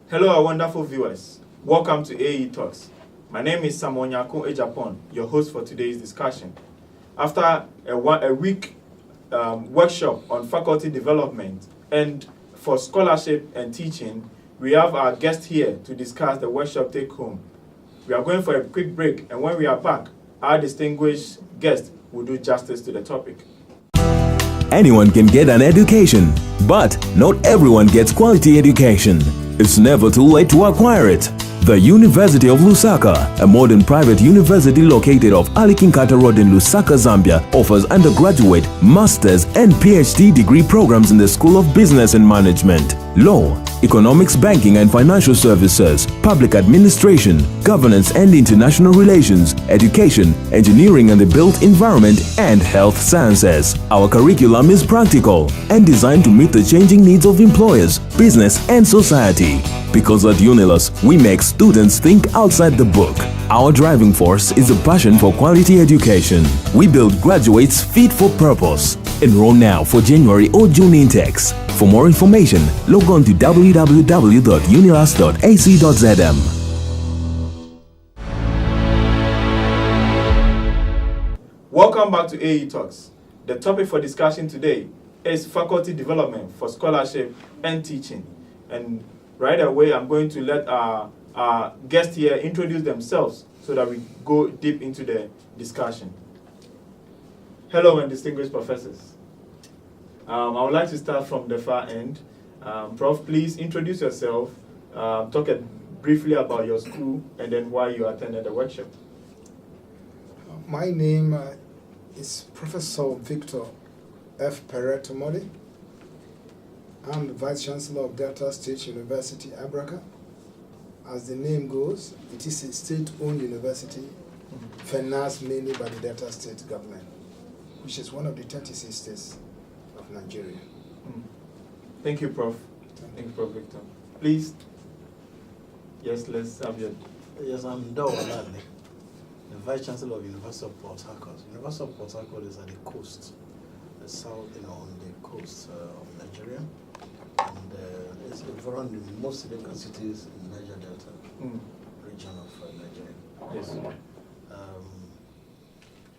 Hello, our wonderful viewers. Welcome to AAU Talks. My name is Agyapong, your host for today's discussion. After a week workshop on faculty development and for scholarship and teaching, we have our guest here to discuss the workshop take home. We are going for a quick break, and when we are back, our distinguished guest will do justice to the topic. Anyone can get an education, but not everyone gets quality education. It's never too late to acquire it. The University of Lusaka, a modern private university located off Ali Kinkata Road in Lusaka, Zambia, offers undergraduate, master's and PhD degree programs in the School of Business and Management, Law, Economics, Banking and Financial Services, Public Administration, Governance and International Relations, Education, Engineering and the Built Environment, and Health Sciences. Our curriculum is practical and designed to meet the changing needs of employers, business and society. Because at Unilas, we make students think outside the book. Our driving force is a passion for quality education. We build graduates fit for purpose. Enroll now for January or June intakes. For more information, log on to www.unilas.ac.zm. Welcome back to AAU Talks. The topic for discussion today is faculty development for scholarship and teaching. And right away, I'm going to let our guests here introduce themselves so that we go deep into the discussion. Hello, and distinguished professors. I would like to start from the far end. Prof, please introduce yourself, talk briefly about your school, and then why you attended the workshop. My name is Professor Victor F. Peretomode. I'm the Vice Chancellor of Delta State University, Abraka. As the name goes, it is a state-owned university, financed mainly by the Delta State government, which is one of the 36 states of Nigeria. Thank you, Prof. Thank you, Prof. Victor. Please. Yes, let's have your... Yes, I'm Ndowa, Lale, the Vice Chancellor of University of Port Harcourt. University of Port Harcourt is at the coast, the south, on the coast of Nigeria. And it's one of the most significant cities in Niger Delta region of Nigeria. Yes.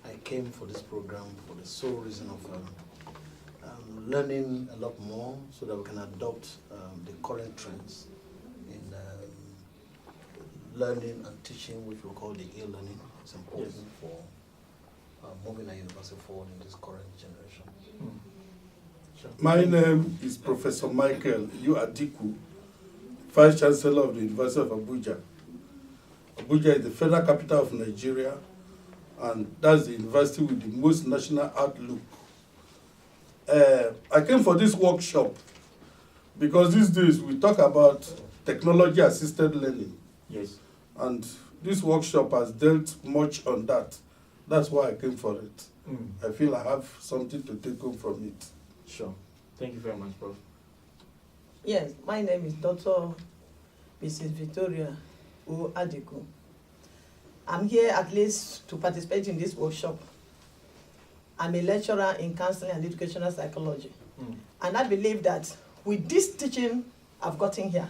I came for this program for the sole reason of learning a lot more so that we can adopt the current trends in learning and teaching, which we call the e-learning. It's important for moving our university forward in this current generation. My name is Professor Michael Adikwu, Vice Chancellor of the University of Abuja. Abuja is the federal capital of Nigeria, and that's the university with the most national outlook. I came for this workshop because these days we talk about technology-assisted learning. Yes. And this workshop has dealt much on that. That's why I came for it. I feel I have something to take home from it. Sure. Thank you very much, Prof. Yes, my name is Dr. Mrs. Victoria Adikwu. I'm here at least to participate in this workshop. I'm a lecturer in counseling and educational psychology. And I believe that with this teaching I've gotten here,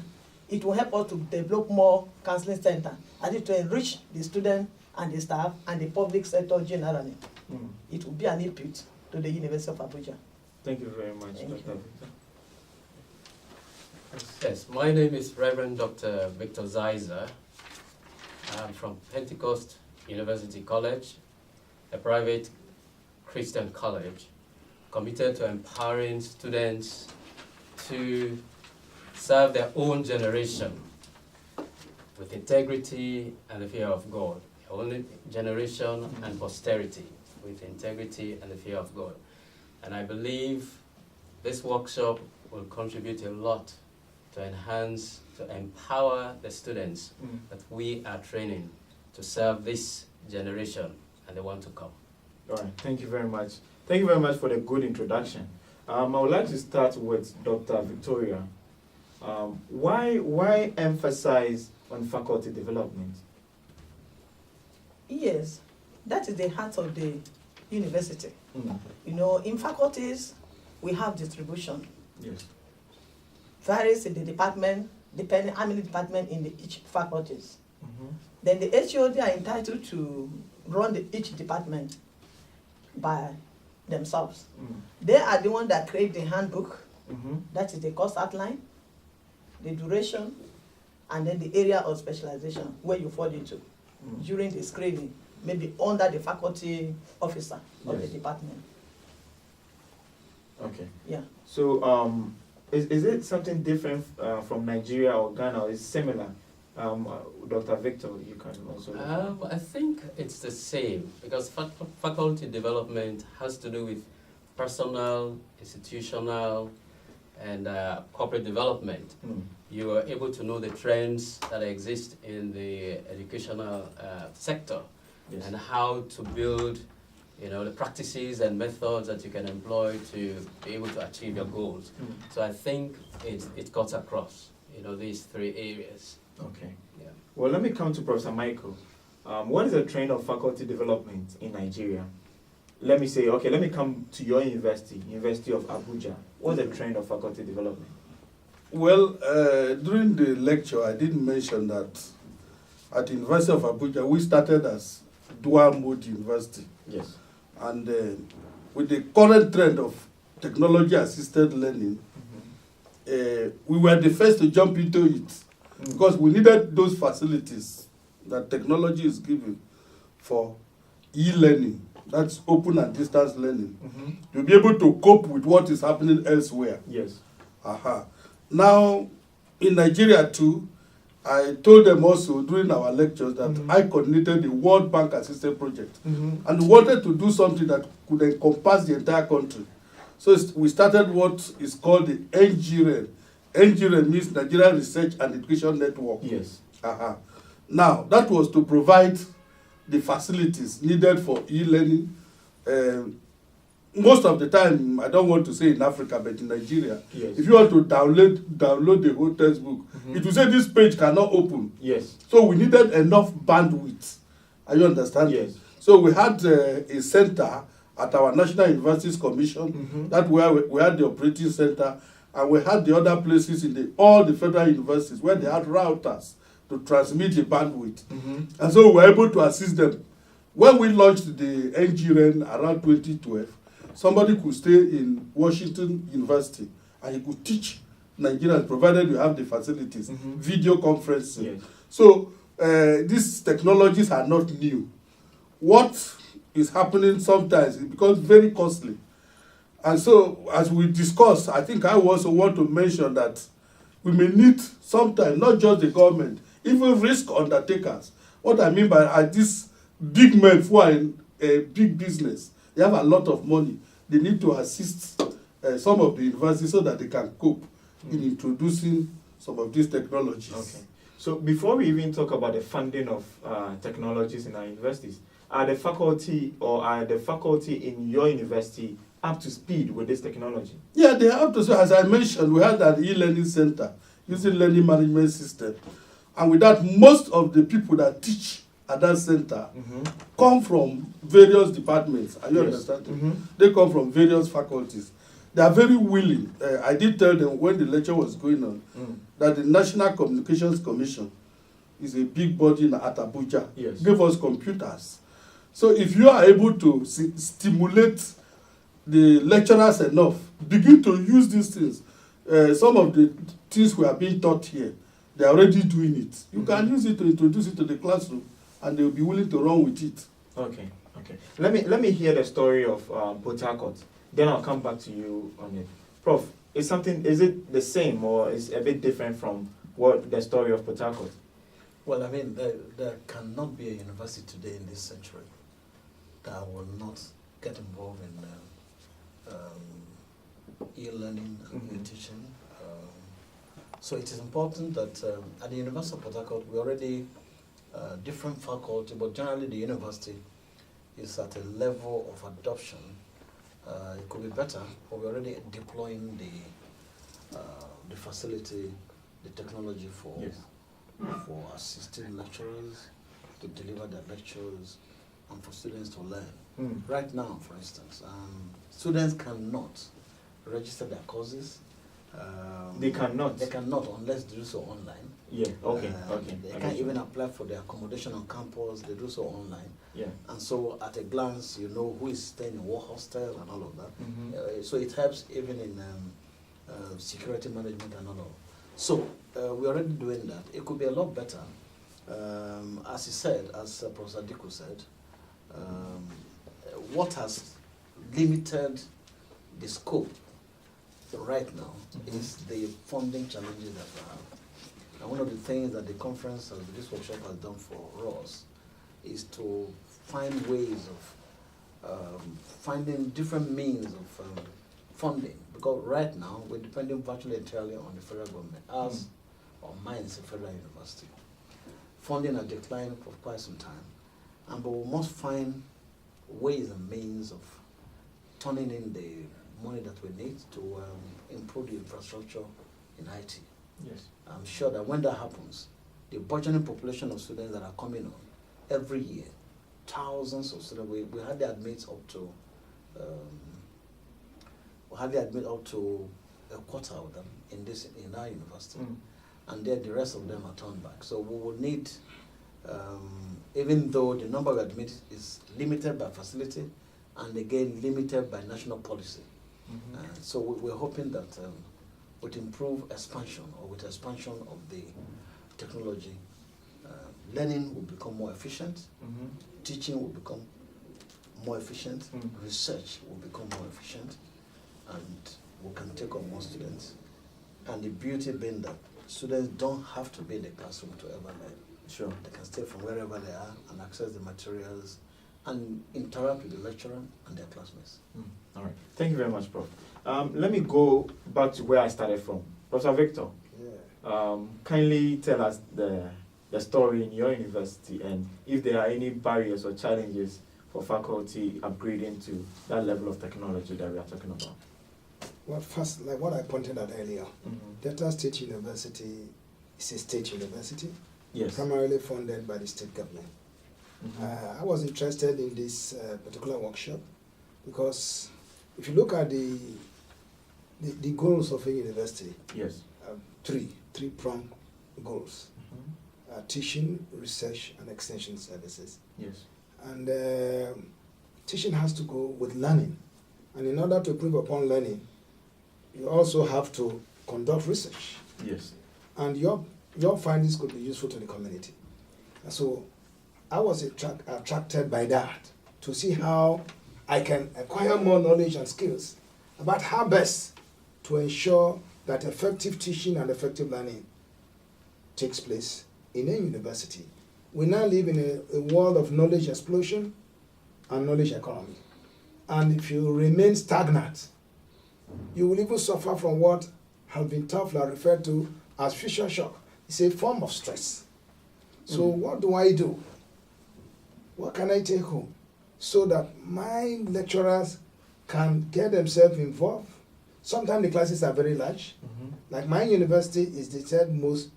it will help us to develop more counseling center and to enrich the students and the staff and the public sector generally. It will be an input to the University of Abuja. Thank you very much, Dr. Victor. Yes, my name is Reverend Dr. Victor Zizer. I'm from Pentecost University College, a private Christian college, committed to empowering students to serve their own generation with integrity and the fear of God. Their own generation and posterity with integrity and the fear of God. And I believe this workshop will contribute a lot to enhance, to empower the students that we are training to serve this generation and the one to come. All right, thank you very much. Thank you very much for the good introduction. I would like to start with Dr. Victoria. Why emphasize on faculty development? Yes, that is the heart of the university. You know, in faculties, we have distribution. Yes. Varies in the department depending how many departments in each faculties. Mhm. Then the HOD are entitled to run each department by themselves. Mm. They are the ones that create the handbook, Mhm. that is the course outline, the duration, and then the area of specialization where you fall into Mm. during the screening, maybe under the faculty officer of the Yes. department. Okay. Yeah. So, is it something different from Nigeria or Ghana, or is it similar? Dr. Victor, you can also. I think it's the same because faculty development has to do with personal, institutional, and corporate development. Mm. You are able to know the trends that exist in the educational sector Yes. and how to build, the practices and methods that you can employ to be able to achieve your goals. Mm. So I think it cuts across, these three areas. Okay. Yeah. Well, let me come to Professor Michael. What is the trend of faculty development in Nigeria? Let me come to your university, University of Abuja. What's the trend of faculty development? Well, during the lecture, I did mention that at the University of Abuja, we started as dual mode university. Yes. And with the current trend of technology-assisted learning, we were the first to jump into it because we needed those facilities that technology is giving for e-learning, that's open and distance learning, to be able to cope with what is happening elsewhere. Yes. Now, in Nigeria too, I told them also during our lectures that I coordinated the World Bank Assisted Project and wanted to do something that could encompass the entire country. So we started what is called the NGREN. NGREN means Nigeria Research and Education Network. Yes. Now, that was to provide the facilities needed for e-learning. Most of the time, I don't want to say in Africa, but in Nigeria, Yes. if you want to download the whole textbook, it will say this page cannot open. Yes. So we needed enough bandwidth. Are you understanding? Yes. So we had a center at our National Universities Commission, that where we had the operating center, and we had the other places in all the federal universities where they had routers to transmit the bandwidth. And so we were able to assist them. When we launched the NGREN around 2012, somebody could stay in Washington University and he could teach Nigerians, provided you have the facilities, video conferencing. Yes. So these technologies are not new. What is happening sometimes, it becomes very costly. And so, as we discussed, I think I also want to mention that we may need sometimes, not just the government, even risk undertakers. What I mean by these big men who are in a big business, they have a lot of money. They need to assist some of the universities so that they can cope in introducing some of these technologies. Okay. So before we even talk about the funding of technologies in our universities, are the faculty in your university up to speed with this technology? Yeah, they are up to speed. As I mentioned, we had an e-learning center using learning management system. And with that, most of the people that teach at that center come from various departments. Are you understanding? They come from various faculties. They are very willing. I did tell them when the lecture was going on that the National Communications Commission is a big body at Abuja. Yes. Give us computers. So if you are able to stimulate the lecturers enough, begin to use these things. Some of the things we are being taught here, they are already doing it. You can use it to introduce it to the classroom, and they will be willing to run with it. Okay. Let me hear the story of Port Harcourt. Then I'll come back to you on it. Prof, is it the same or is a bit different from what the story of Port Harcourt? Well, I mean, there cannot be a university today in this century that will not get involved in e-learning and teaching. So it is important that at the University of Port Harcourt, we already, different faculty, but generally the university is at a level of adoption. It could be better, but we're already deploying the facility, the technology for assisting lecturers to deliver their lectures and for students to learn. Right now, for instance, students cannot register their courses They cannot. They cannot unless they do so online. Yeah, okay, okay. They can't even apply for their accommodation on campus, they do so online. Yeah. And so at a glance, you know who is staying in what hostel and all of that. Mhm. So it helps even in security management and all of that. So we're already doing that. It could be a lot better. As he said, as Professor Adikwu said, what has limited the scope right now is the funding challenges that we have. And one of the things that the conference, this workshop has done for us, is to find ways of finding different means of funding. Because right now, we're depending virtually entirely on the federal government, as or mine is a federal university. Funding has declined for quite some time. But we must find ways and means of turning in the money that we need to improve the infrastructure in IT. Yes. I'm sure that when that happens, the burgeoning population of students that are coming on every year, thousands of students, we hardly admit up to a quarter of them in our university, and then the rest of them are turned back. So we will need, even though the number we admit is limited by facility, and again limited by national policy. So we're hoping that with improved expansion, or with expansion of the technology, learning will become more efficient, teaching will become more efficient, research will become more efficient, and we can take on more students. And the beauty being that students don't have to be in the classroom to ever learn. Sure. They can stay from wherever they are and access the materials and interact with the lecturer and their classmates. All right. Thank you very much, Prof. Let me go back to where I started from. Professor Victor, kindly tell us the story in your university and if there are any barriers or challenges for faculty upgrading to that level of technology that we are talking about. Well, first, like what I pointed out earlier, Delta State University is a state university, yes, primarily funded by the state government. I was interested in this particular workshop because if you look at the goals of a university, yes, three-pronged goals: teaching, research, and extension services. Yes. And teaching has to go with learning, and in order to improve upon learning, you also have to conduct research. Yes. And your findings could be useful to the community. And so I was attracted by that to see how I can acquire more knowledge and skills about how best to ensure that effective teaching and effective learning takes place in a university. We now live in a world of knowledge explosion and knowledge economy. And if you remain stagnant, you will even suffer from what has been toughly referred to as future shock. It's a form of stress. So what do I do? What can I take home so that my lecturers can get themselves involved? Sometimes the classes are very large. Like my university is the third most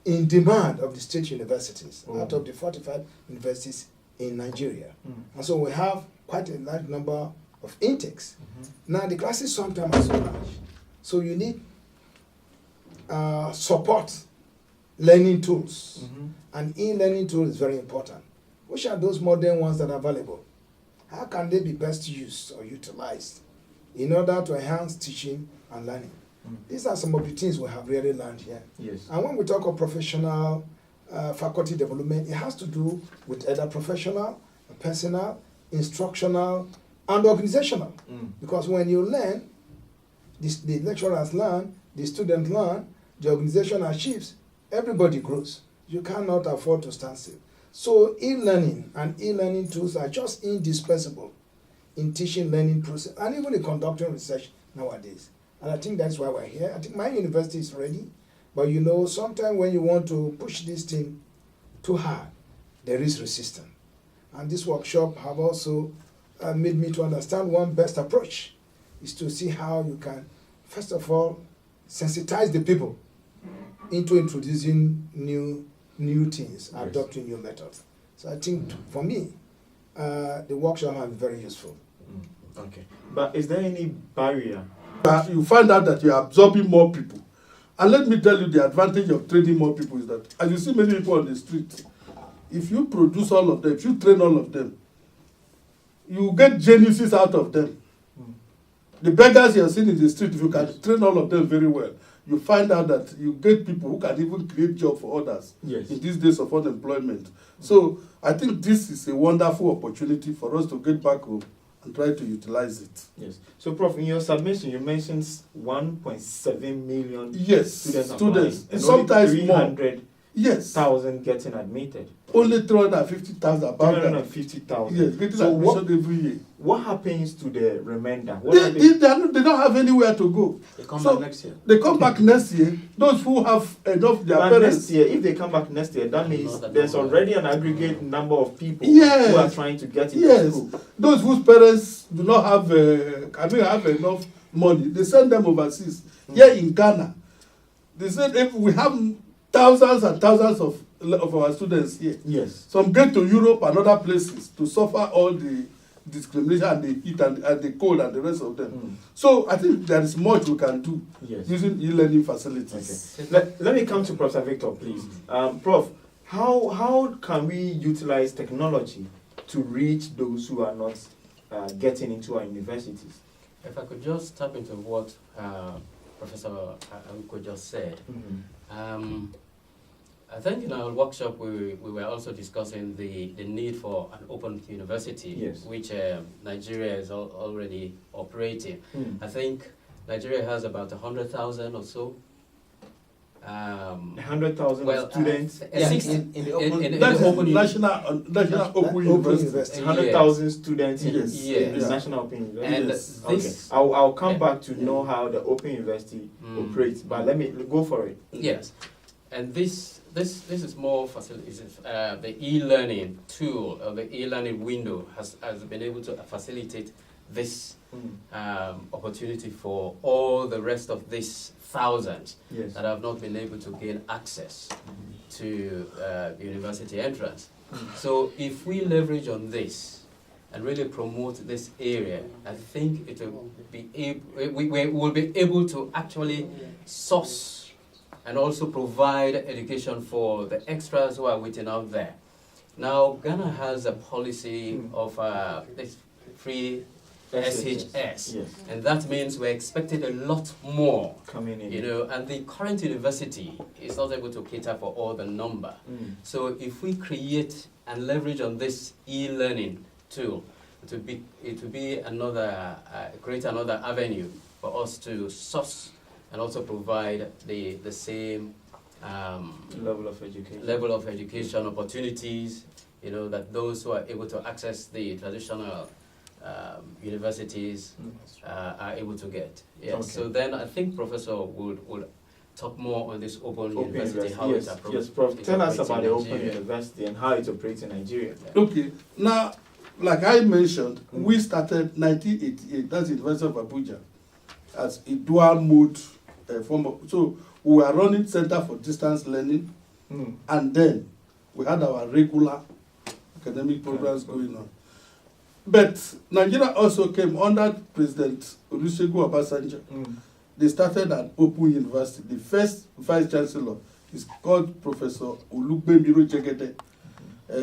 in demand of the state universities out of the 45 universities in Nigeria. And so we have quite a large number of intakes. Now the classes sometimes are so large. So you need support learning tools. And e-learning tool is very important. Which are those modern ones that are available? How can they be best used or utilized in order to enhance teaching and learning? These are some of the things we have really learned here. Yes. And when we talk of professional faculty development, it has to do with either professional, personal, instructional, and organizational. Because when you learn, the lecturers learn, the students learn, the organization achieves, everybody grows. You cannot afford to stand still. So e-learning and e-learning tools are just indispensable in teaching, learning process, and even in conducting research nowadays. And I think that's why we're here. I think my university is ready, but you know, sometimes when you want to push this thing too hard, there is resistance. And this workshop have also made me to understand one best approach is to see how you can, first of all, sensitize the people into introducing new things, adopting new methods. So I think for me, the workshop has been very useful. Okay. But is there any barrier You find out that you are absorbing more people. And let me tell you, the advantage of training more people is that, as you see many people on the street, if you produce all of them, if you train all of them, you get geniuses out of them. The beggars you are seeing in the street, if you can train all of them very well, you find out that you get people who can even create jobs for others in these days of unemployment. So I think this is a wonderful opportunity for us to get back home and try to utilize it. Yes. So, Prof, in your submission, you mentioned 1.7 million students. And sometimes more. 300,000 getting admitted. Only 350,000. About 350,000. Yes, getting so admission every year. What happens to the remainder? They don't have anywhere to go. They come back next year. They come back next year. Those who have enough, their parents. Next year, if they come back next year, that means there's already an aggregate number of people who are trying to get into school. Those whose parents do not have, have enough money, they send them overseas. Here in Ghana, they said if we have thousands and thousands of our students here. Yes. Some get to Europe and other places to suffer all the discrimination and the heat and the cold and the rest of them. So I think there is much we can do using e-learning facilities. Okay. Let me come to Professor Victor, please. Prof, how can we utilize technology to reach those who are not getting into our universities? If I could just tap into what Professor Adikwu just said. I think in our workshop we were also discussing the need for an open university, which Nigeria is already operating. I think Nigeria has about 100,000 or so. 100,000 students in the open national open university. 100,000 students in the national open university. And I'll come back to know how the open university operates, but let me go for it. Yes, and this is more facilities. The e-learning tool or the e-learning window has been able to facilitate this opportunity for all the rest of these thousands that have not been able to gain access to university entrance. So if we leverage on this and really promote this area, I think it will be we will be able to actually source and also provide education for the extras who are waiting out there. Now, Ghana has a policy of this free SHS, and that means we're expecting a lot more coming in. And the current university is not able to cater for all the number. So if we create and leverage on this e-learning tool, it will be another create another avenue for us to source and also provide the same level of education opportunities, that those who are able to access the traditional universities are able to get. So then I think Professor would talk more on this open university, how it approaches. Yes, Prof. Tell us about the open university and how it operates in Nigeria. Okay, now, like I mentioned, we started 1988, that's the University of Abuja, as a dual mode form of, so we were running Center for Distance Learning, and then we had our regular academic programs going on. But Nigeria also came under President Olusegun Obasanjo. They started an open university. The first Vice Chancellor is called Professor Olugbemiro Jegede.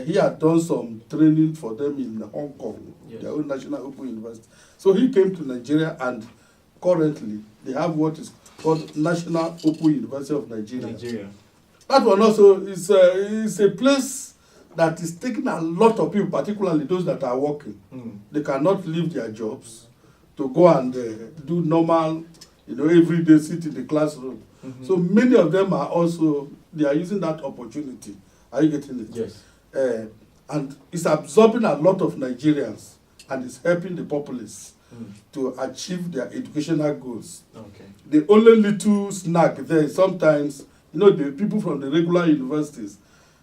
He had done some training for them in Hong Kong, their own national open university. So he came to Nigeria, and currently they have what is called National Open University of Nigeria. That one also is a place that is taking a lot of people, particularly those that are working. They cannot leave their jobs to go and do normal, every day sit in the classroom. So many of them are also, they are using that opportunity. Are you getting it? Yes. And it's absorbing a lot of Nigerians, and it's helping the populace to achieve their educational goals. Okay. The only little snag there is sometimes, the people from the regular universities,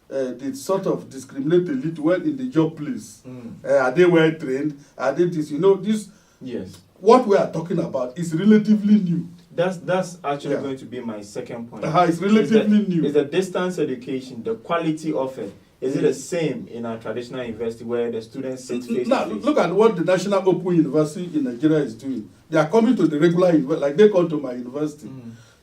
they sort of discriminate a little when in the job place. Are they well trained? Are they this? This. Yes. What we are talking about is relatively new. That's actually going to be my second point. It's relatively new. Is the distance education, the quality of it, Is it the same in a traditional university where the students sit face Now, to face? look at what the National Open University in Nigeria is doing. They are coming to the regular university, like they come to my university.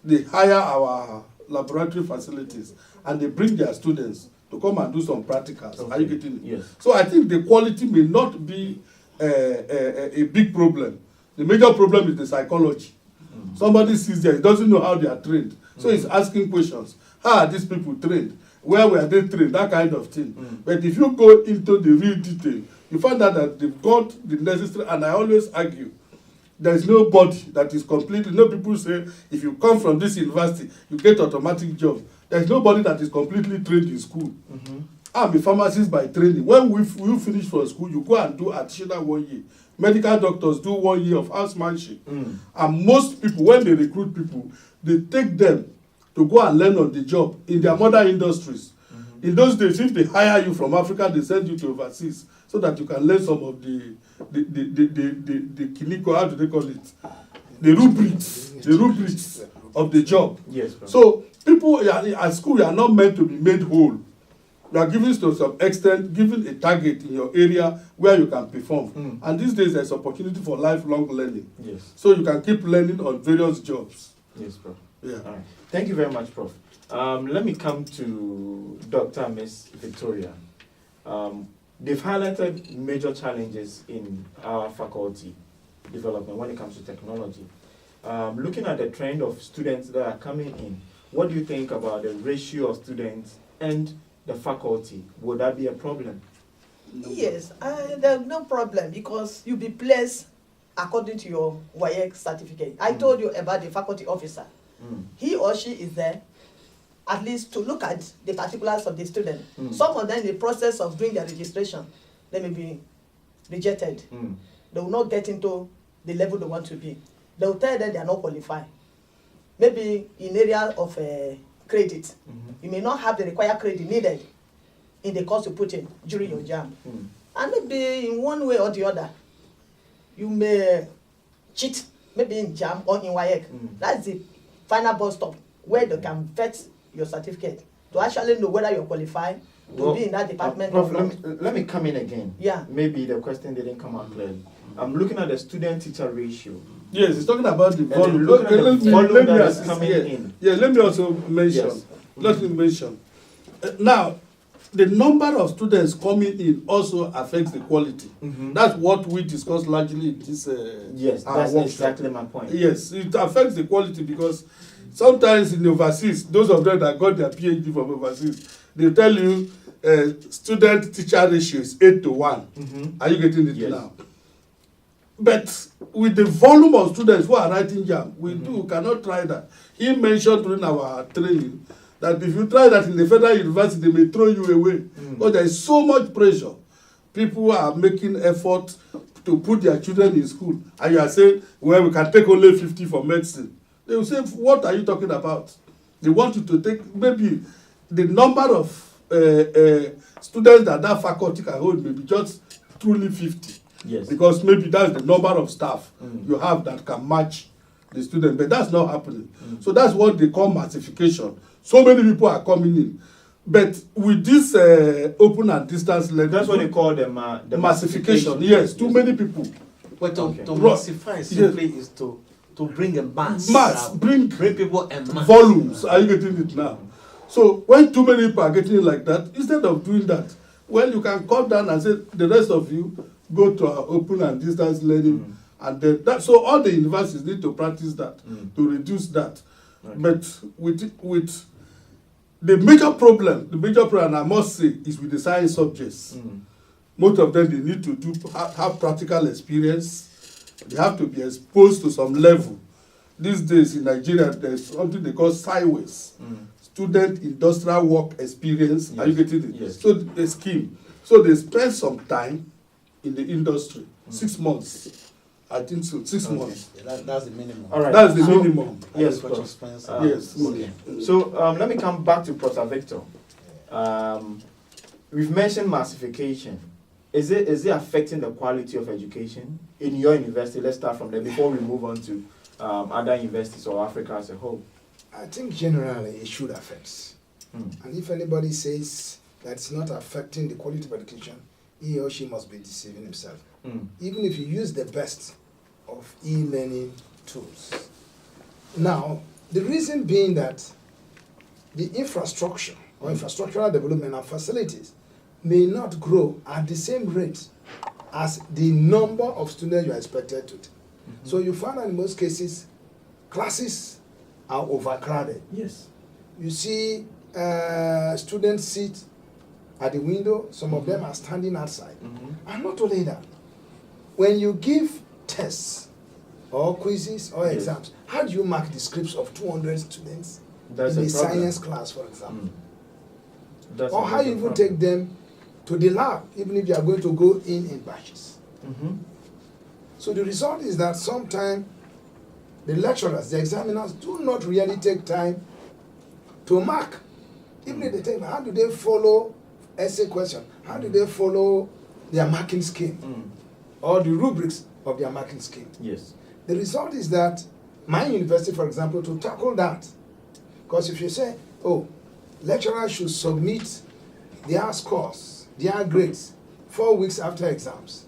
They hire our laboratory facilities and they bring their students to come and do some practicals. Okay. Are you getting it? Yes. So I think the quality may not be a big problem. The major problem is the psychology. Somebody sees there, he doesn't know how they are trained. So he's asking questions. How are these people trained? Where were they trained? That kind of thing. But if you go into the real detail, you find out that they've got the necessary, and I always argue, there is nobody that is completely, no people say, if you come from this university, you get automatic job. There is nobody that is completely trained in school. I'm a pharmacist by training. When we finish from school, you go and do additional 1 year. Medical doctors do 1 year of housemanship. And most people, when they recruit people, they take them to go and learn on the job in their mother industries. In those days, if they hire you from Africa, they send you to overseas so that you can learn some of the clinical, how do they call it? The rubrics of the job. Yes, bro. So people at school, you are not meant to be made whole. You are given to some extent, given a target in your area where you can perform. And these days, there's opportunity for lifelong learning. Yes. So you can keep learning on various jobs. Yes, Prof. Yeah. All right. Thank you very much, Prof. Let me come to Dr. Miss Victoria. They've highlighted major challenges in our faculty development when it comes to technology. Looking at the trend of students that are coming in, what do you think about the ratio of students and the faculty? Would that be a problem? Yes, there's no problem because you'll be placed according to your WAEC certificate. I told you about the faculty officer. He or she is there at least to look at the particulars of the student. Some of them in the process of doing their registration, they may be rejected. They will not get into the level they want to be. They will tell them they are not qualified. Maybe in area of credit, you may not have the required credit needed in the course you put in during your JAM. And maybe in one way or the other, you may cheat, maybe in JAM or in WAEC. That's the final bus stop where they can vet your certificate to actually know whether you're qualified to be in that department Prof, or not. let me come in again. Yeah. Maybe the question didn't come out clearly. I'm looking at the student-teacher ratio. Yes, he's talking about the volume. looking at the volume that is assist coming here. in. Yeah, let me also mention. Yes. Let me mention. Now, the number of students coming in also affects the quality. That's what we discussed largely in this Yes, our that's workshop. exactly my point. Yes, it affects the quality because sometimes in overseas, those of them that got their PhD from overseas, they tell you student-teacher ratio is 8:1. Are you getting it Yes. now? But with the volume of students who are writing JAM, we cannot try that. He mentioned during our training that if you try that in the federal university, they may throw you away. Because there is so much pressure. People are making effort to put their children in school. And you are saying, well, we can take only 50 for medicine. They will say, what are you talking about? They want you to take, maybe the number of students that faculty can hold may be just truly 50. Yes. Because maybe that's the number of staff you have that can match the student, but that's not happening. So that's what they call massification. So many people are coming in. But with this open and distance learning, That's what they call the massification. Yes, too many people. But to Okay. massify simply is to bring a mass. Bring people and mass. volumes. Are you getting it now? So when too many people are getting it like that, instead of doing that, well, you can cut down and say the rest of you go to our open and distance learning, and then that. So all the universities need to practice that to reduce that. Okay. But with the major problem, I must say, is with the science subjects. Most of them, they need to have practical experience. They have to be exposed to some level. These days in Nigeria, there's something they call sideways. Student industrial work experience. Yes. Are you getting it? Yes. So the scheme. So they spend some time in the industry. 6 months. I think so. 6 months. Yeah, that's the minimum. All right. That's the So- minimum. Yes, Agriculture Prof. expense. Yes. Okay. So let me come back to Prof. Victor. We've mentioned massification. Is it affecting the quality of education in your university? Let's start from there before we move on to other universities or Africa as a whole. I think generally it should affect. And if anybody says that's not affecting the quality of education, he or she must be deceiving himself. Mm. Even if you use the best of e-learning tools. Now, the reason being that the infrastructure or infrastructural development and facilities may not grow at the same rate as the number of students you are expected to. So you find that in most cases, classes are overcrowded. Yes. You see students sit at the window, some of them are standing outside. And not only that, when you give tests or quizzes or exams, how do you mark the scripts of 200 students That's in a a problem. science class, for example? That's Or a how you major even problem. take them to the lab, even if you are going to go in batches. So the result is that sometimes the lecturers, the examiners, do not really take time to mark. Even if they take, how do they follow essay question? How do they follow their marking scheme? Or the rubrics of their marking scheme? Yes. The result is that my university, for example, to tackle that, because if you say, oh, lecturers should submit their scores, their grades, 4 weeks after exams,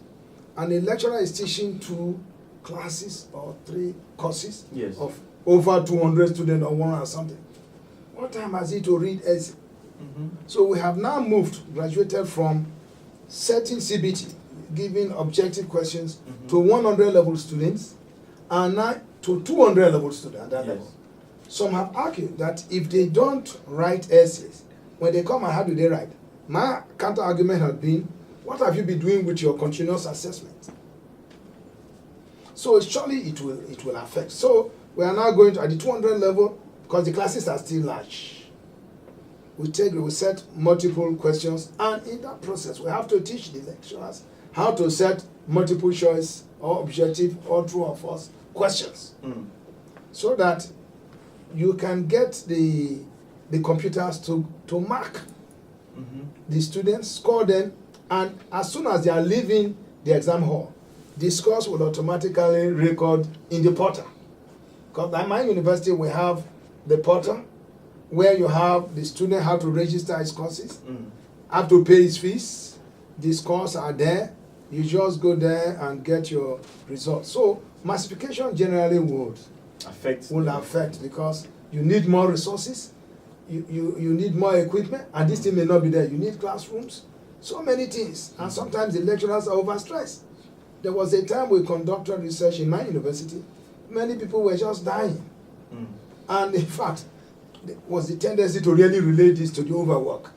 and the lecturer is teaching 2 classes or 3 courses Yes. of over 200 students or 1 or something, what time has he to read essay? So we have now graduated from setting CBT, giving objective questions to 100 level students, and now to 200 level students at that level. Some have argued that if they don't write essays, when they come and how do they write? My counter argument has been, what have you been doing with your continuous assessment? So surely it will affect. So we are now going to at the 200 level, because the classes are still large. We will set multiple questions, and in that process we have to teach the lecturers how to set multiple choice or objective or true or false questions, so that you can get the computers to mark the students, score them, and as soon as they are leaving the exam hall, the scores will automatically record in the portal. Because at my university we have the portal where you have the student have to register his courses, have to pay his fees, the scores are there, you just go there and get your results. So massification generally will affect because you need more resources, you need more equipment, and this thing may not be there. You need classrooms, so many things, and sometimes the lecturers are overstressed. There was a time we conducted research in my university, many people were just dying. And in fact, there was the tendency to really relate this to the overwork.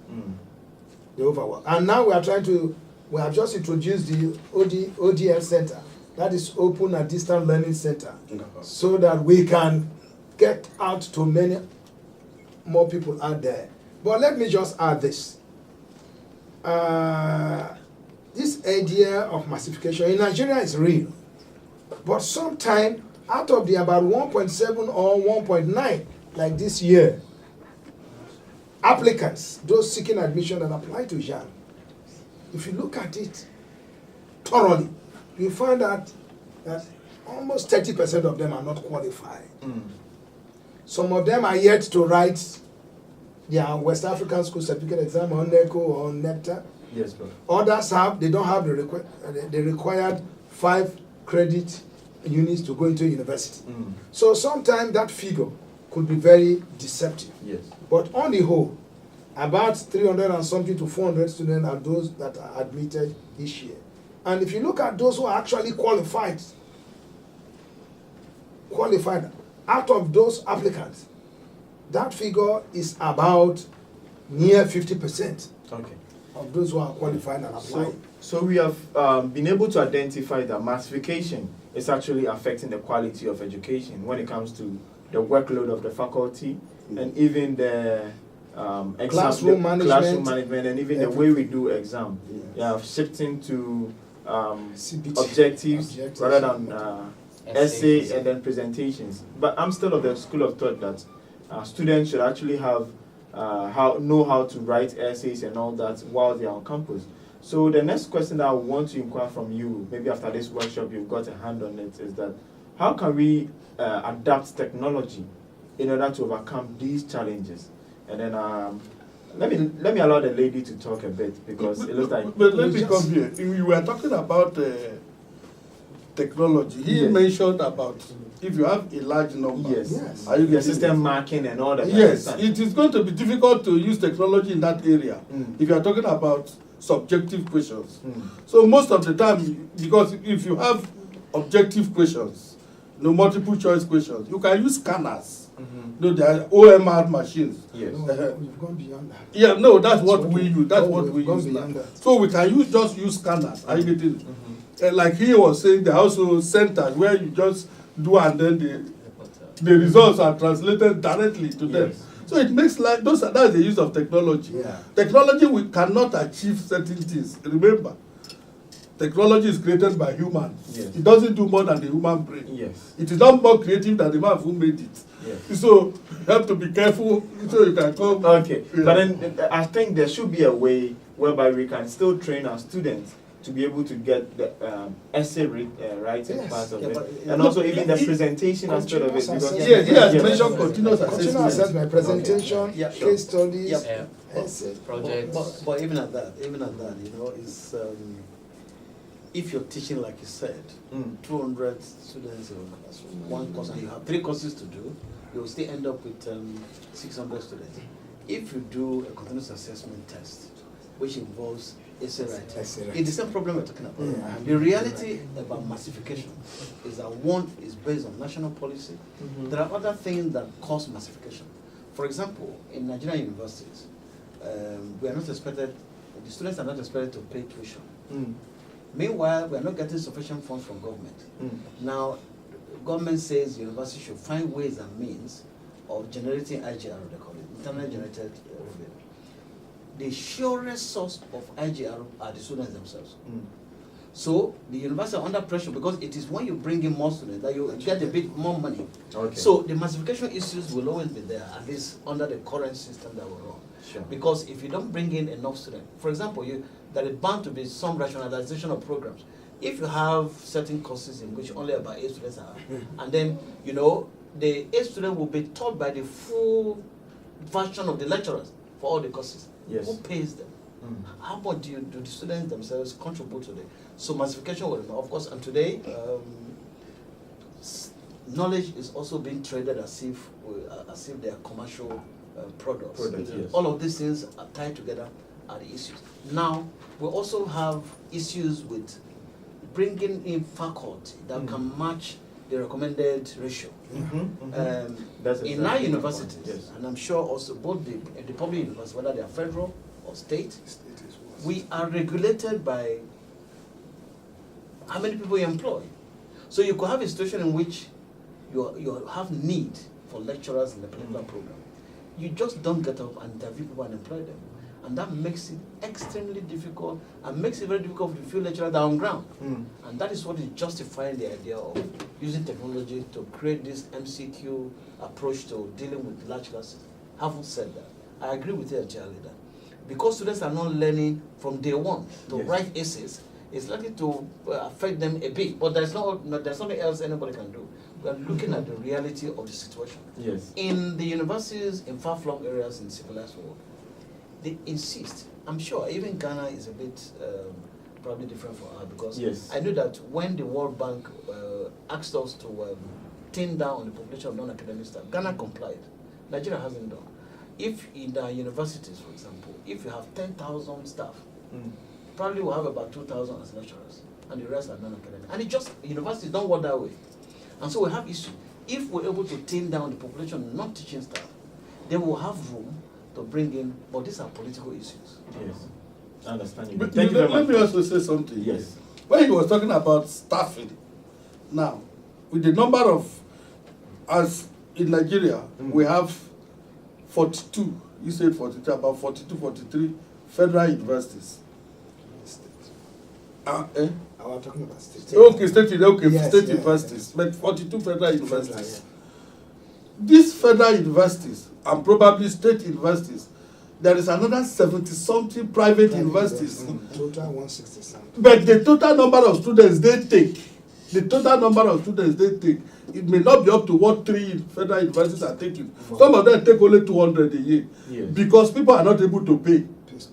And now we have just introduced the ODL Center, that is Open and Distant Learning Center, so that we can get out to many more people out there. But let me just add this. This idea of massification in Nigeria is real. But sometimes, out of the about 1.7 or 1.9, like this year, applicants, those seeking admission that apply to JAM, if you look at it thoroughly, you find out that almost 30% of them are not qualified. Some of them are yet to write their West African School Certificate exam on NECO or NEPTA. Yes, bro. Others they don't have the required 5 credit units to go into university. So sometimes that figure could be very deceptive. Yes. But on the whole, about 300 and something to 400 students are those that are admitted each year. And if you look at those who are actually qualified, out of those applicants, that figure is about near 50%. Okay. Of those who are qualified and applying. So we have been able to identify that massification is actually affecting the quality of education when it comes to the workload of the faculty and even the classroom management, and even the way we do exam. Shifting to CBT. objectives rather than essay and then presentations. But I'm still of the school of thought that students should actually have know how to write essays and all that while they are on campus. So the next question that I want to inquire from you, maybe after this workshop you've got a hand on it, is that how can we adapt technology in order to overcome these challenges? And then Let me allow the lady to talk a bit because it looks like. But let me come here. We were talking about technology. He mentioned about if you have a large number. Yes. Are you The getting system it? marking and all that. Yes, it is going to be difficult to use technology in that area if you are talking about subjective questions. So most of the time, because if you have objective questions, multiple choice questions, you can use scanners. There are OMR machines. Yes. No, we've gone beyond that. Yeah, no, that's what okay. we use. That's Oh, what we've we gone use now. beyond that. So we can just use scanners. Are you getting it? Like he was saying, there are also centers where you just do and then the results are translated directly to them. Yes. So it makes like that's the use of technology. Yeah. Technology, we cannot achieve certain things. Remember, technology is created by humans. Yes. It doesn't do more than the human brain. Yes. It is not more creative than the man who made it. Yes. So you have to be careful so you can come. Okay, Yeah. but then I think there should be a way whereby we can still train our students to be able to get the essay writing Yes. part of Yeah, it, but and also even the presentation aspect of it. Continuous Because assessment. He has mentioned continuous Continuous assessment. assessment, presentation, Yeah, sure. case studies, Yep. Yeah. essay. Projects. But even at that, it's if you're teaching like you said, 200 students in a classroom, one course, and you have 3 courses to do, you'll still end up with 600 students. If you do a continuous assessment test, which involves essay Essay writing, writing. it's the same problem we're talking about. Yeah. The reality about massification is that one is based on national policy. There are other things that cause massification. For example, in Nigerian universities, we are not expected, the students are not expected to pay tuition. Meanwhile, we are not getting sufficient funds from government. Now, government says university should find ways and means of generating IGR, they call it, internally generated revenue. The surest source of IGR are the students themselves. So the university are under pressure because it is when you bring in more students that you get a bit more money. Okay. So the massification issues will always be there, at least under the current system that we're on. Sure. Because if you don't bring in enough students, for example, there is bound to be some rationalization of programs. If you have certain courses in which only about 8 students are, and then, the 8 students will be taught by the full version of the lecturers for all the courses. Yes. Who pays them? How much do the students themselves contribute to it? So massification will, of course, and today, knowledge is also being traded as if they are commercial products. Yes. All of these things are tied together are the issues. Now, we also have issues with bringing in faculty that can match the recommended ratio. In our universities, yes. and I'm sure also both the public universities, whether they are federal or state, we are regulated by how many people you employ. So you could have a situation in which you have need for lecturers in a particular program. You just don't get up and interview people and employ them. And that makes it extremely difficult and makes it very difficult to fill lecturers that are on ground. And that is what is justifying the idea of using technology to create this MCQ approach to dealing with large classes. Having said that, I agree with you entirely that because students are not learning from day one to Yes. write essays, it's likely to affect them a bit. But there's nothing else anybody can do. We are looking at the reality of the situation. Yes. In the universities in far-flung areas in the civilized world, they insist. I'm sure even Ghana is a bit probably different for us because Yes. I know that when the World Bank asked us to thin down on the population of non-academic staff, Ghana complied. Nigeria hasn't done. If in our universities, for example, if you have 10,000 staff, probably we'll have about 2,000 as lecturers, and the rest are non-academic. And universities don't work that way. And so we have issues. If we're able to thin down the population of non-teaching staff, then we'll have room to bring in, but these are political issues. Yes. I understand you. But Thank you very let much. me also say something. Yes. When he was talking about staffing, now, with the number of, as in Nigeria, we have 42, you said 42, about 42, 43 federal universities. I was talking about state. Okay, state Yes, universities, yes. but 42 federal universities. Yeah. These federal universities and probably state universities, there is another 70-something private universities. Total 167. But the total number of students they take the total number of students they take, it may not be up to what 3 federal universities are taking. Some of them take only 200 a year because people are not able to pay.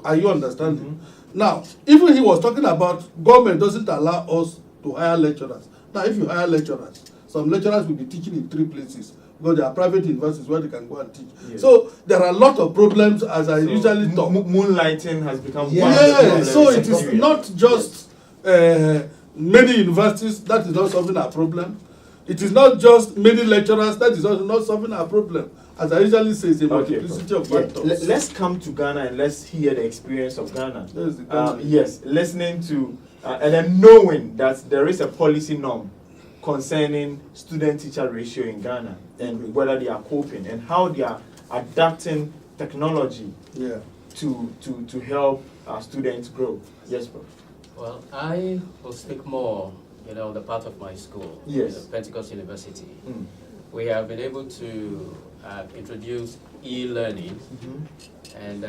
Are you understanding? Now, even he was talking about government doesn't allow us to hire lecturers. Now, if you hire lecturers, some lecturers will be teaching in 3 places because there are private universities where they can go and teach. So there are a lot of problems, as I usually talk. Moonlighting has become one of the Yeah, problems so in it is Nigeria. not just many universities, that is not solving our problem. It is not just many lecturers, that is also not solving our problem. As I usually say, it's a multiplicity of factors. Let's come to Ghana and let's hear the experience of Ghana. Ghana. Yes, listening to and then knowing that there is a policy norm concerning student-teacher ratio in Ghana and whether they are coping and how they are adapting technology to help our students grow. Yes, Prof. Well, I will speak more, on the part of my school, Pentecost University. We have been able to introduce e-learning and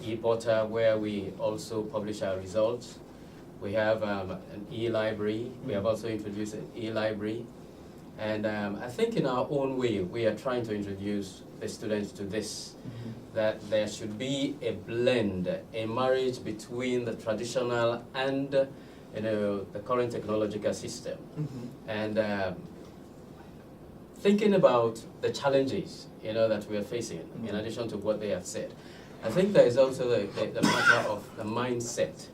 e-portal where we also publish our results. We have an e-library. We have also introduced an e-library. And I think in our own way, we are trying to introduce the students to this, that there should be a blend, a marriage between the traditional and the current technological system. And thinking about the challenges that we are facing, in addition to what they have said, I think there is also the matter of the mindset.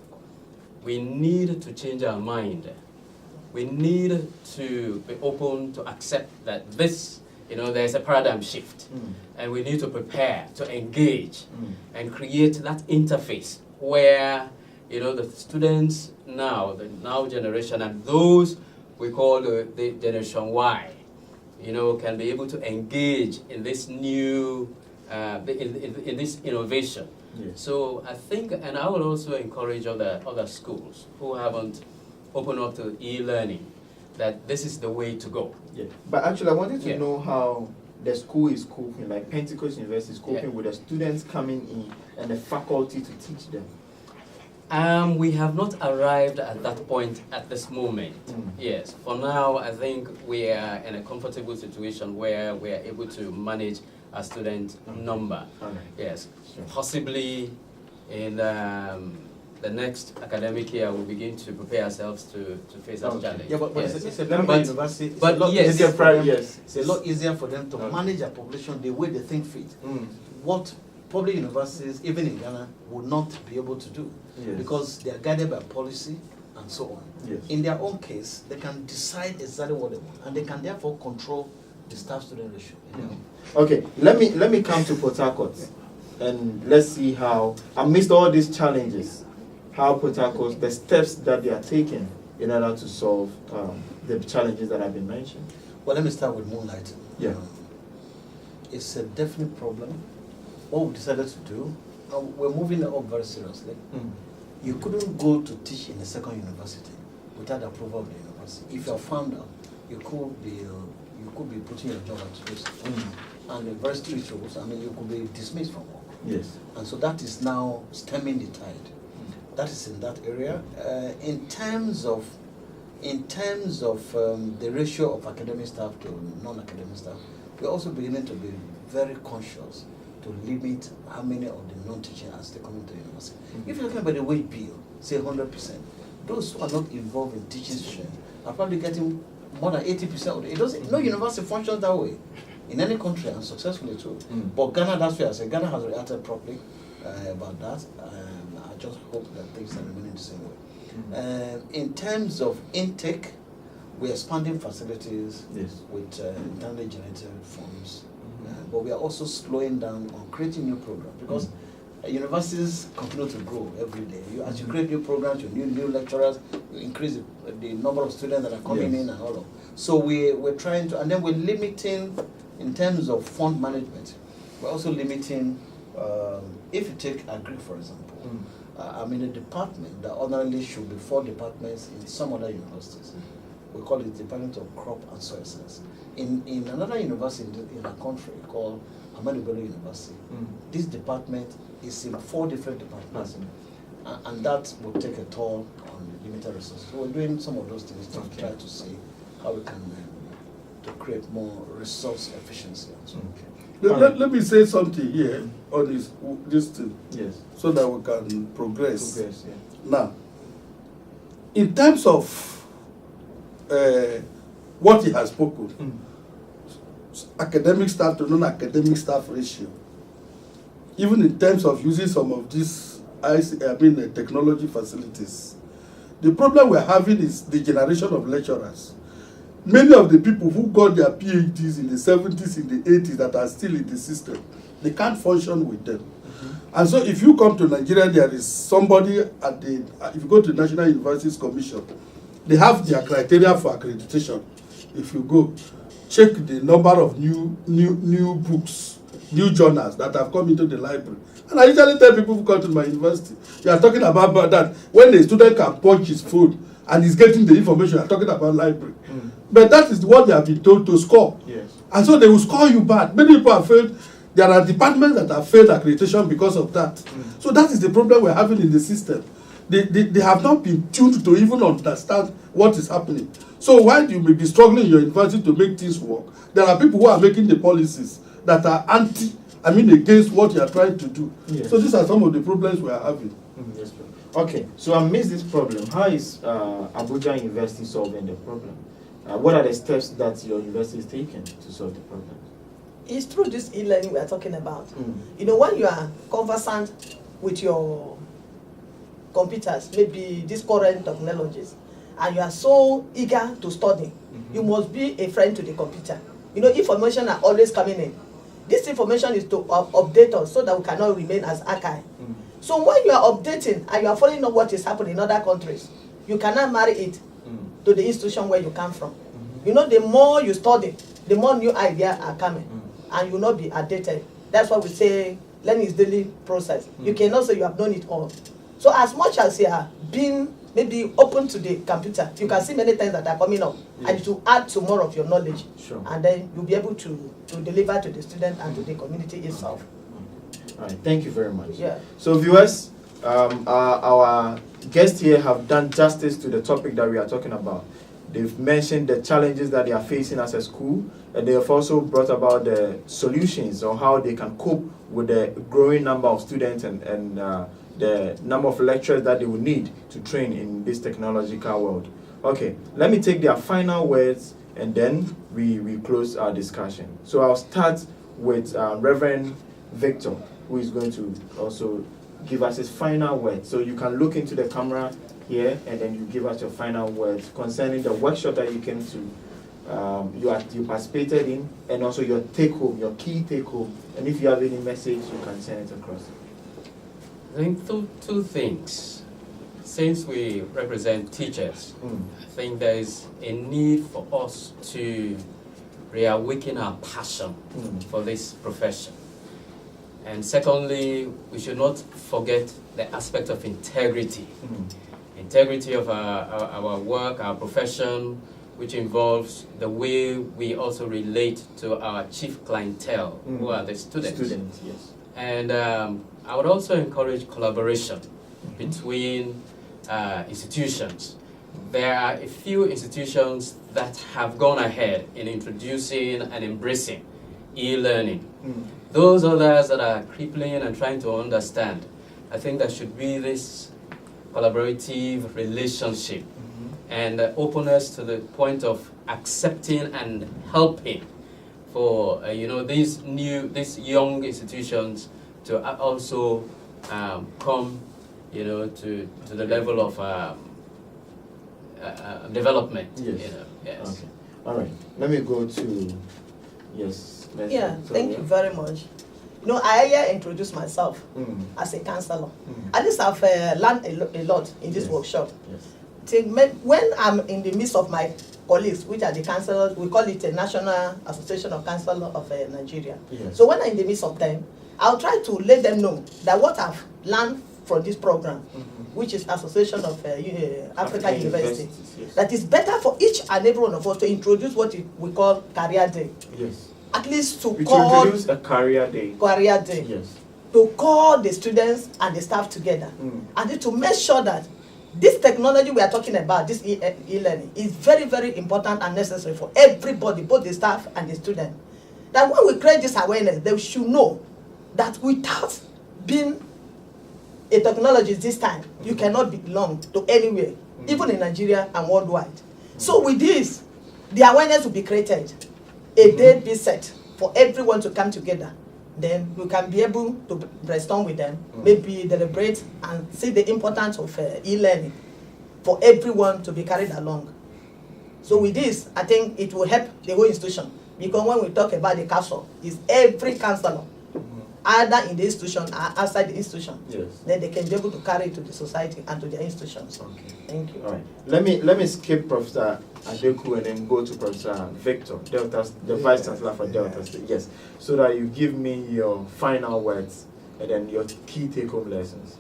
We need to change our mind. We need to be open to accept that this, there's a paradigm shift. And we need to prepare to engage and create that interface where, the students now, the now generation, and those we call the Generation Y, can be able to engage in this new, in this innovation. So I think, and I will also encourage other schools who haven't opened up to e-learning, that this is the way to go. But actually, I wanted to know how the school is coping, like Pentecost University is coping with the students coming in and the faculty to teach them. We have not arrived at that point at this moment. Yes, for now, I think we are in a comfortable situation where we are able to manage a student number. Yes, possibly in the next academic year, we'll begin to prepare ourselves to face that challenge. Yeah, but yes. it's a member university. It's but a lot yes, easier it's a lot easier for them to manage a population the way they think fit. What public universities, even in Ghana, would not be able to do because they are guided by policy and so on. In their own case, they can decide exactly what they want, and they can therefore control the staff-student ratio. Okay, let me come to Port Harcourt, and let's see how, amidst all these challenges, how Port Harcourt, the steps that they are taking in order to solve the challenges that have been mentioned. Well, let me start with moonlighting. It's a definite problem. What we decided to do, we're moving it up very seriously. You couldn't go to teach in a second university without the approval of the university. If you're found out, you could be putting your job at risk. And the very strict rules, you could be dismissed from work. And so that is now stemming the tide. That is in that area. In terms of the ratio of academic staff to non-academic staff, we're also beginning to be very conscious to limit how many of the non-teaching as they come into the university. If you're talking about the wage bill, say 100%, those who are not involved in teaching students are probably getting more than 80% of it. No university functions that way in any country, and successfully too. But Ghana, that's why I say Ghana has reacted properly about that. I just hope that things are remaining the same way. In terms of intake, we're expanding facilities with internally generated funds. But we are also slowing down on creating new programs because universities continue to grow every day. As you create new programs, you need new lecturers, you increase the number of students that are coming in and all of. So we're trying to, and then we're limiting, in terms of fund management, we're also limiting, if you take Agri, for example, a department that ordinarily should be 4 departments in some other universities. We call it Department of Crop and Soil Science. In another university in our country called Ahmadu Bello University, this department is in 4 different departments, and that will take a toll on the limited resources. So we're doing some of those things to try to see how we can to create more resource efficiency. So. Let me say something here on this thing, Yes. so that we can progress. Progress, yeah. Now, in terms of what he has spoken, academic staff to non-academic staff ratio, even in terms of using some of these technology facilities, the problem we're having is the generation of lecturers. Many of the people who got their PhDs in the 70s, in the 80s that are still in the system, they can't function with them. And so if you come to Nigeria, there is somebody at the, if you go to the National Universities Commission, they have their criteria for accreditation. If you go, check the number of new books, new journals that have come into the library. And I usually tell people who come to my university, you are talking about that when a student can punch his phone and is getting the information, you are talking about library. But that is what they have been told to score. Yes. And so they will score you bad. Many people have failed. There are departments that have failed accreditation because of that. So that is the problem we're having in the system. They have not been tuned to even understand what is happening. So while you may be struggling in your university to make things work, there are people who are making the policies that are against what you are trying to do. Yes. So these are some of the problems we are having. Yes, sir. Okay, so amidst this problem, how is Abuja University solving the problem? What are the steps that your university is taking to solve the problem? It's through this e-learning we are talking about. You know, when you are conversant with your computers, maybe these current technologies, and you are so eager to study, you must be a friend to the computer. You know, information are always coming in. This information is to update us so that we cannot remain as archive. So when you are updating and you are following up what is happening in other countries, you cannot marry it to the institution where you come from. You know, the more you study, the more new ideas are coming, and you will not be outdated. That's why we say learning is daily process. You cannot say you have known it all. So as much as you are being maybe open to the computer, you can see many things that are coming up, and to add to more of your knowledge. Sure. And then you'll be able to deliver to the student and to the community itself. All right, thank you very much. Yeah. So viewers, our guests here have done justice to the topic that we are talking about. They've mentioned the challenges that they are facing as a school, and they have also brought about the solutions on how they can cope with the growing number of students and the number of lecturers that they will need to train in this technological world. Okay, let me take their final words and then we close our discussion. So I'll start with Reverend Victor, who is going to also give us his final words. So you can look into the camera here and then you give us your final words concerning the workshop that you came to, you participated in, and also your take home, your key take home. And if you have any message, you can send it across. I think two things. Since we represent teachers, I think there is a need for us to reawaken our passion for this profession. And secondly, we should not forget the aspect of integrity. Integrity of our work, our profession, which involves the way we also relate to our chief clientele, who are the students. Students, yes. And I would also encourage collaboration between institutions. There are a few institutions that have gone ahead in introducing and embracing e-learning. Those others that are crippling and trying to understand, I think there should be this collaborative relationship and openness to the point of accepting and helping for these young institutions to also come to the level of development. Yes. Yes. Okay. All right. Let me go to Yeah, thank you very much. You know, I earlier introduced myself as a counselor. At least I've learned a lot in this workshop. Yes. When I'm in the midst of my colleagues, which are the counselors, we call it the National Association of Counselors of Nigeria. Yes. So when I'm in the midst of them, I'll try to let them know that what I've learned from this program, which is Association of African Universities, yes. that is better for each and every one of us to introduce what we call career day. Yes. At least to introduce a career day. Career day. Yes. To call the students and the staff together, and then to make sure that this technology we are talking about, this e-learning, is very, very important and necessary for everybody, both the staff and the student. That when we create this awareness, they should know that without being a technologist this time, you cannot belong to anywhere, even in Nigeria and worldwide. So with this, the awareness will be created, a day be set for everyone to come together. Then we can be able to brainstorm with them, maybe deliberate and see the importance of e-learning for everyone to be carried along. So with this, I think it will help the whole institution, because when we talk about the council, it's every councillor, either in the institution or outside the institution. Yes. Then they can be able to carry it to the society and to their institutions. Okay. Thank you. All right. Let me skip Professor Adikwu and then go to Professor Victor, the Vice Chancellor for Delta State. Yes. So that you give me your final words and then your key take-home lessons.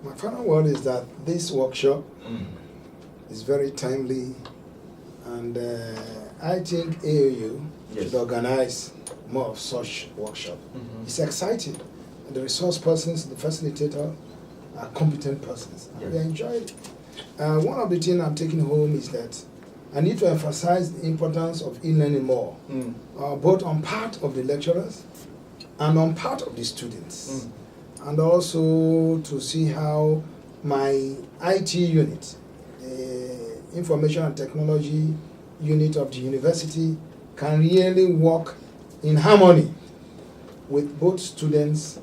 My final word is that this workshop is very timely, and I think AAU should organize more of such workshop. It's exciting. The resource persons, the facilitator, are competent persons. We enjoy it. One of the things I'm taking home is that I need to emphasize the importance of e-learning more, both on part of the lecturers and on part of the students. And also to see how my IT unit, the Information and Technology unit of the university, can really work in harmony with both students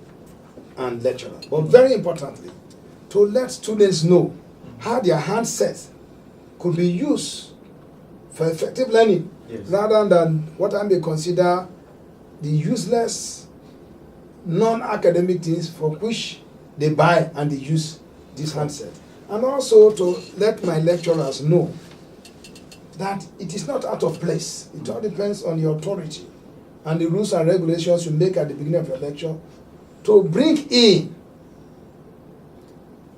and lecturers. But very importantly, to let students know how their handsets could be used for effective learning, rather than what I may consider the useless, non-academic things for which they buy and they use this handset. And also to let my lecturers know that it is not out of place. It all depends on your authority and the rules and regulations you make at the beginning of your lecture to bring in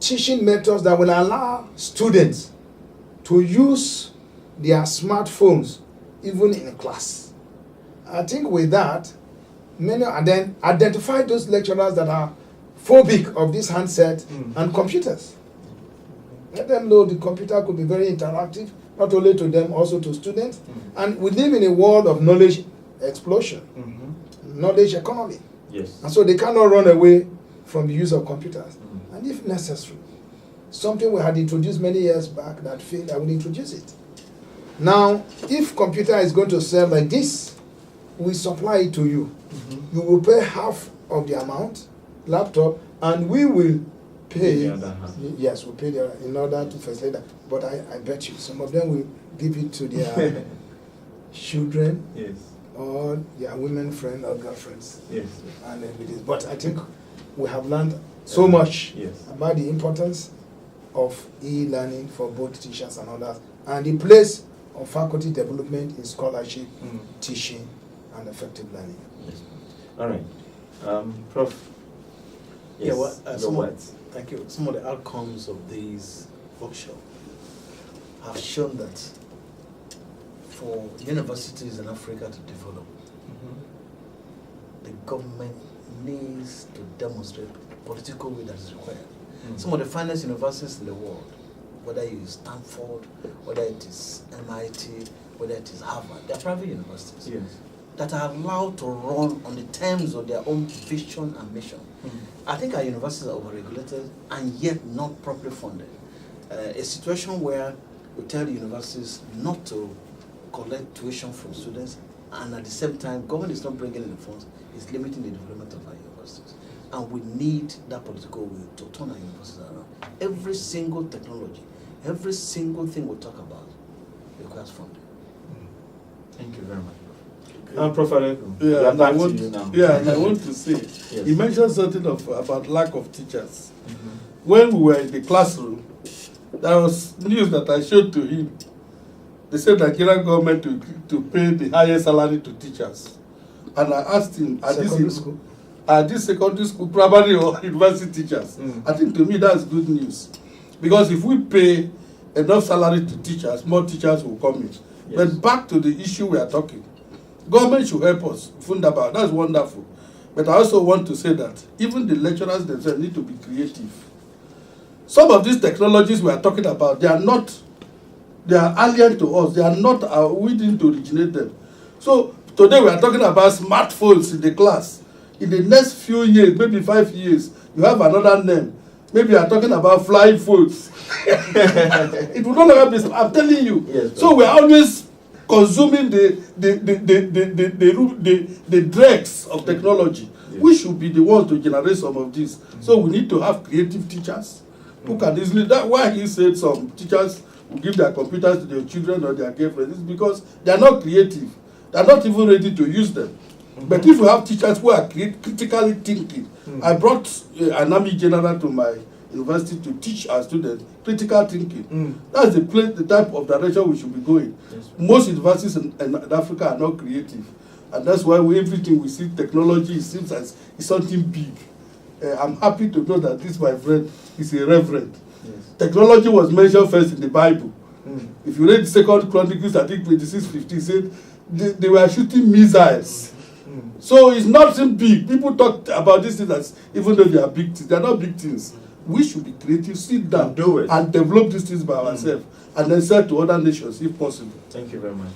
teaching methods that will allow students to use their smartphones even in class. I think with that, many are then identify those lecturers that are phobic of this handset and computers. Let them know the computer could be very interactive, not only to them, also to students. And we live in a world of knowledge explosion, knowledge economy. Yes. And so they cannot run away from the use of computers. And if necessary, something we had introduced many years back that failed, I will introduce it. Now, if computer is going to sell like this, we supply it to you. You will pay half of the amount, laptop, and we will pay. Yes, we'll pay in order to facilitate that. But I bet you some of them will give it to their children, or their women friends or girlfriends. And then with this. But I think we have learned so much about the importance of e-learning for both teachers and others, and the place of faculty development in scholarship, teaching, and effective learning. All right. Prof. Thank you. Some of the outcomes of these workshops have shown that for universities in Africa to develop, the government needs to demonstrate the political will that is required. Some of the finest universities in the world, whether it is Stanford, whether it is MIT, whether it is Harvard, they are private universities that are allowed to run on the terms of their own vision and mission. I think our universities are overregulated and yet not properly funded. A situation where we tell the universities not to collect tuition from students, and at the same time, government is not bringing in the funds, is limiting the development of our universities. And we need that political will to turn our universities around. Every single technology, every single thing we talk about requires funding. Thank you very much. Prof. And I want to say, he mentioned something about lack of teachers. When we were in the classroom, there was news that I showed to him. They said the Nigerian government to pay the highest salary to teachers. And I asked him, are these secondary school, primary or university teachers? I think to me that's good news. Because if we pay enough salary to teachers, more teachers will come in. But back to the issue we are talking. Government should help us. Fundaba, that's wonderful. But I also want to say that even the lecturers themselves need to be creative. Some of these technologies we are talking about, they are alien to us. They are not we didn't originate them. So today we are talking about smartphones in the class. In the next few years, maybe 5 years, you have another name. Maybe you are talking about flying phones. It will no longer be. I'm telling you. Yes, so we are always consuming the dregs of technology. Yes. We should be the ones to generate some of this. So we need to have creative teachers who can easily. That's why he said some teachers will give their computers to their children or their girlfriends. It's because they are not creative. They are not even ready to use them. But if you have teachers who are critically thinking, I brought an army general to my university to teach our students critical thinking. That's the type of direction we should be going. Yes. Most universities in Africa are not creative. And that's why everything we see, technology, it seems as it's something big. I'm happy to know that this, my friend, is a reverend. Yes. Technology was mentioned first in the Bible. If you read 2 Chronicles, I think 26:15, it said they were shooting missiles. So it's nothing big. People talk about these things as even though they are big things. They are not big things. We should be creative, sit down, do it, and develop these things by ourselves, and then sell to other nations if possible. Thank you very much.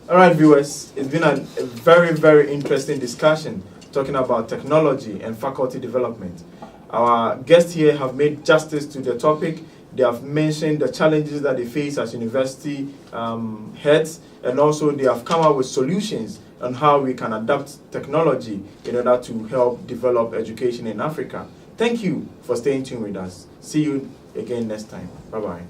All right, viewers, it's been a very, very interesting discussion talking about technology and faculty development. Our guests here have made justice to the topic. They have mentioned the challenges that they face as university heads, and also they have come up with solutions on how we can adapt technology in order to help develop education in Africa. Thank you for staying tuned with us. See you again next time. Bye-bye.